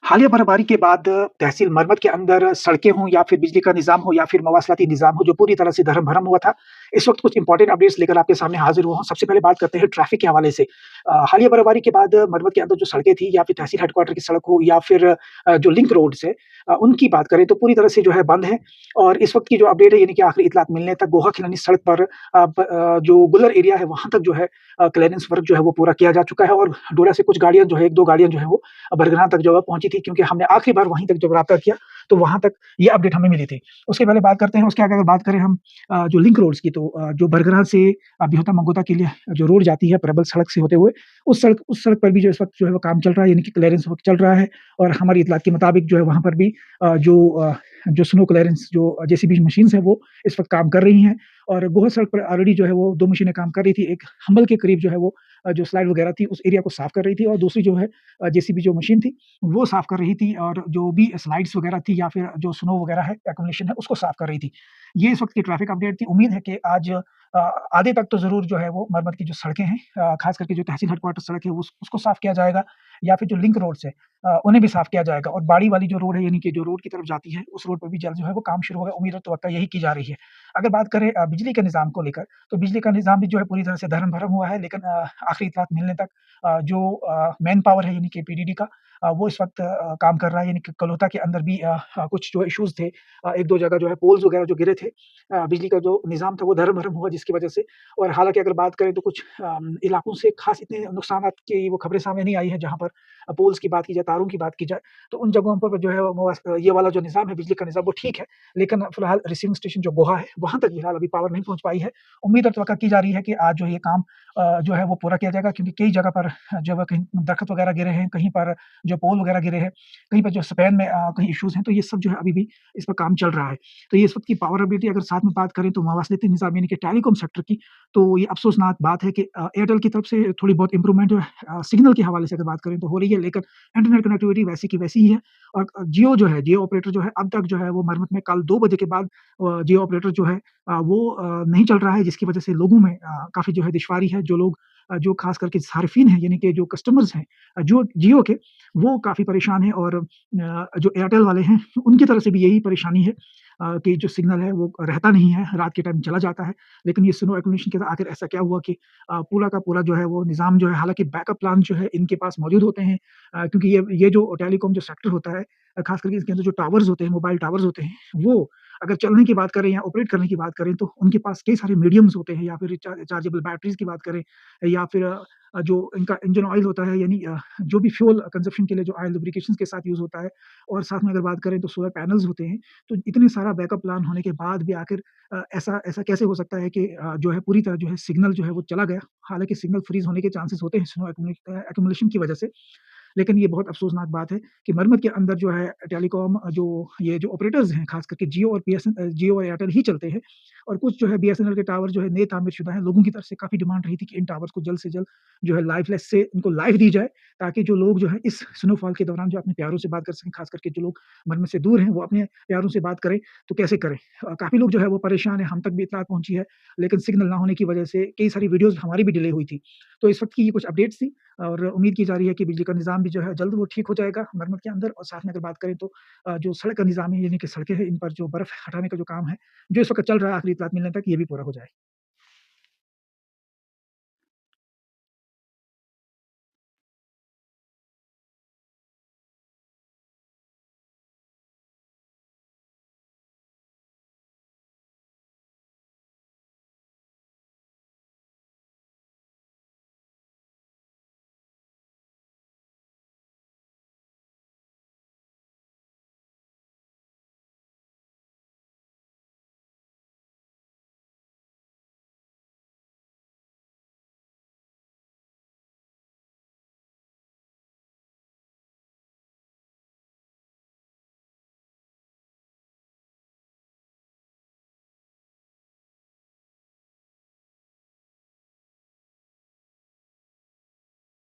हालिया बर्फबारी के बाद तहसील मरमत के अंदर सड़कें हों या फिर बिजली का निज़ाम हो या फिर मवासलाती निज़ाम हो, जो पूरी तरह से धरम-भरम हुआ था। इस वक़्त कुछ इम्पोर्टेंट अपडेट्स लेकर आपके सामने हाज़िर हुआ हूँ। सबसे पहले बात करते हैं ट्रैफ़िक के हवाले से। हालिया बर्फबारी के बाद मरमत के अंदर जो सड़कें थी या फिर तहसील हेडक्वार्टर की सड़क हो या फिर जो लिंक रोड्स है उनकी बात करें तो पूरी तरह से जो है बंद है। और इस वक़्त की जो अपडेट है यानी कि आखिरी इत्तलात मिलने तक गोहा खिलानी सड़क पर जो गुलर एरिया है वहाँ तक जो है क्लीयरेंस वर्क जो है वो पूरा किया जा चुका है और डोडा से कुछ गाड़ियाँ जो है 1-2 गाड़ियाँ जो है वो बरगाह तक जो है पहुँची थी क्योंकि हमने आखिरी बार वहीं तक जब राब्ता किया, तो वहाँ तक ये अपडेट हमें मिली थी। उसके पहले बात करते हैं उसके आगे अगर बात करें हम जो लिंक रोड्स की तो जो बरगाह से बिहोता मंगोता के लिए जो रोड जाती है प्रबल सड़क से होते हुए, उस सड़क पर भी जो इस वक़्त जो है वो काम चल रहा है यानी कि क्लीयरेंस वर्क चल रहा है और हमारी इत्तलात के मुताबिक जो है वहाँ पर भी जो स्नो क्लीयरेंस जो जेसीबी मशीन्स हैं वो इस वक़्त काम कर रही हैं और गोह सड़क पर ऑलरेडी जो है वो 2 मशीनें काम कर रही थी। एक हम्बल के करीब जो है वो जो स्लाइड वगैरह थी उस एरिया को साफ कर रही थी और दूसरी जो है जेसीबी जो मशीन थी वो साफ कर रही थी और जो भी स्लाइड्स वगैरह थी या फिर जो स्नो वगैरह है, एक्युमुलेशन है, उसको साफ कर रही थी। ये इस वक़्त की ट्रैफ़िक अपडेट थी। उम्मीद है कि आज आधे तक तो ज़रूर जो है वो मरम्मत की जो सड़कें हैं ख़ास करके जो तहसील हेडक्वार्टर सड़क है उसको साफ किया जाएगा या फिर जो लिंक रोड्स है उन्हें भी साफ किया जाएगा और बाड़ी वाली जो रोड है यानी कि जो रोड की तरफ जाती है, उस रोड पर भी जल्द जो है वो काम शुरू होगा। उम्मीद और तवक्का यही की जा रही है। अगर बात करें बिजली के निज़ाम को लेकर, तो बिजली का निज़ाम भी जो है पूरी तरह से धरम-भरम हुआ है लेकिन आखिरी इत्तलात मिलने तक जो मैन पावर है यानी कि पीडीडी का वो इस वक़्त काम कर रहा है यानी कि कलोता के अंदर भी कुछ जो इश्यूज़ थे 1-2 जगह जो है पोल्स वगैरह जो गिरे थे बिजली का जो निज़ाम था वो धरम-भरम हुआ जिसकी वजह से और हालाँकि अगर बात करें तो कुछ इलाकों से ख़ास इतने नुकसानात की वो खबरें सामने नहीं आई हैं जहाँ पर पोल्स की बात की जाए, तारों की बात की जाए, तो उन जगहों पर जो है ये वाला जो निज़ाम है बिजली का निज़ाम वो ठीक है, लेकिन फिलहाल रिसीविंग स्टेशन जो गोहा है, वहाँ तक फिलहाल अभी पावर नहीं पहुँच पाई है। उम्मीद और तवक्का की जा रही है कि आज जो ये काम जो है वो पूरा किया जाएगा क्योंकि कई जगह पर जो है कहीं दरख़्त वगैरह गिरे हैं, कहीं पर जो पोल वगैरह गिरे हैं, कहीं पर जो स्पैन में कहीं इश्यूज़ हैं, तो ये सब जो है अभी भी इस पर काम चल रहा है। तो ये इस वक़्त की पावर अवेलेबिलिटी अगर साथ में बात करें तो मवासलाती निज़ाम यानी कि टेलीकॉम सेक्टर की, तो ये अफ़सोसनाक बात है कि एयरटेल की तरफ से थोड़ी बहुत इम्प्रूवमेंट जो है सिग्नल के हवाले से अगर बात करें तो हो रही है, लेकिन इंटरनेट कनेक्टिविटी वैसी की वैसी ही है और जियो जो है, जियो ऑपरेटर जो है अब तक जो है वो मरम्मत में कल 2 बजे के बाद जियो ऑपरेटर जो है वो नहीं चल रहा है जिसकी वजह से लोगों में काफ़ी जो है दुश्वारी है। जो लोग जो ख़ास करके सार्फिन हैं यानी कि जो कस्टमर्स हैं जो जियो के, वो काफ़ी परेशान हैं और जो एयरटेल वाले हैं उनकी तरफ से भी यही परेशानी है कि जो सिग्नल है वो रहता नहीं है, रात के टाइम चला जाता है। लेकिन ये स्नो एक्यूमुलेशन के आखिर ऐसा क्या हुआ कि पूरा का पूरा जो है वो निज़ाम जो है हालाँकि बैकअप प्लान जो है इनके पास मौजूद होते हैं क्योंकि ये जो टेलीकॉम जो सेक्टर होता है ख़ास करके इसके अंदर जो टावर्स होते हैं, मोबाइल टावर्स होते हैं, वो अगर चलने की बात करें या ऑपरेट करने की बात करें तो उनके पास कई सारे मीडियम्स होते हैं या फिर रिचार्जेबल बैटरीज़ की बात करें या फिर जो इनका इंजन ऑयल होता है यानी जो भी फ्यूल कंज़प्शन के लिए जो ऑयल लुब्रिकेशंस के साथ यूज़ होता है और साथ में अगर बात करें तो सोलर पैनल्स होते हैं। तो इतने सारा बैकअप प्लान होने के बाद भी आखिर ऐसा ऐसा कैसे हो सकता है कि जो है पूरी तरह जो है सिग्नल जो है वो चला गया। हालाँकि सिग्नल फ्रीज़ होने के चांसेस होते हैं स्नो एक्यूमुलेशन की वजह से। लेकिन ये बहुत अफ़सोसनाक बात है कि मरम्मत के अंदर जो है टेलीकॉम जो ये जो ऑपरेटर्स हैं, ख़ास करके जियो और एयरटेल ही चलते हैं और कुछ जो है बीएसएनएल के टावर जो है नए तामीर-शुदा हैं। लोगों की तरफ से काफ़ी डिमांड रही थी कि इन टावर्स को जल्द से जल्द जो है लाइफ़लेस से इनको लाइफ़ दी जाए, ताकि जो लोग जो है इस स्नोफॉल के दौरान जो अपने प्यारों से बात कर सकें, ख़ास करके जो लोग मरम्मत से दूर हैं, वो अपने प्यारों से बात करें, तो कैसे करें? काफ़ी लोग जो है वो परेशान हैं, हम तक भी इत्तलात पहुँची है, लेकिन सिग्नल ना होने की वजह से कई सारी वीडियोज़ हमारी भी डिले हुई थी। तो इस वक़्त की ये कुछ अपडेट्स थी और उम्मीद की जा रही है कि बिजली का निज़ाम भी जो है जल्द वो ठीक हो जाएगा मरम्मत के अंदर और साथ में अगर बात करें तो जो सड़क का निज़ाम है यानी कि सड़कें हैं इन पर जो बर्फ़ हटाने का जो काम है, जो इस वक़्त चल रहा है आखिरी इत्तलात मिलने तक ये भी पूरा हो जाए।